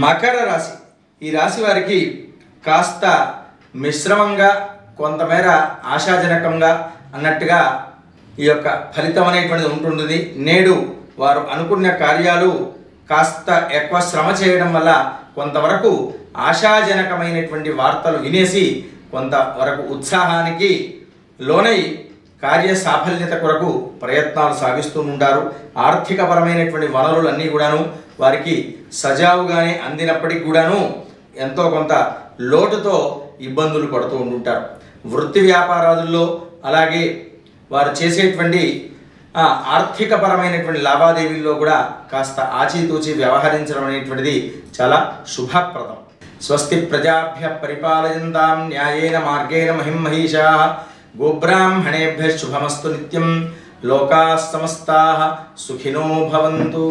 మకర రాశి, ఈ రాశి వారికి కాస్త మిశ్రమంగా, కొంతమేర ఆశాజనకంగా అన్నట్టుగా ఈ యొక్క ఫలితం అనేటువంటిది ఉంటుంది. నేడు వారు అనుకున్న కార్యాలు కాస్త ఎక్కువ శ్రమ చేయడం వల్ల కొంతవరకు ఆశాజనకమైనటువంటి వార్తలు వినేసి కొంతవరకు ఉత్సాహానికి లోనై కార్య సాఫల్యత కొరకు ప్రయత్నాలు సాగిస్తూ ఉంటారు. ఆర్థికపరమైనటువంటి వనరులన్నీ కూడాను వారికి సజావుగానే అందినప్పటికీ కూడాను ఎంతో కొంత లోటుతో ఇబ్బందులు పడుతూ ఉంటుంటారు. వృత్తి వ్యాపారాదుల్లో అలాగే వారు చేసేటువంటి ఆర్థికపరమైనటువంటి లావాదేవీల్లో కూడా కాస్త ఆచితూచి వ్యవహరించడం అనేటువంటిది చాలా శుభప్రదం. స్వస్తి ప్రజాభ్య పరిపాలయంతాం న్యాయేన మార్గేణ మహిమహీషాః గోబ్రాహ్మణేభ్యః శుభమస్తు నిత్యం. లోకాః సమస్తాః సుఖినో భవంతు.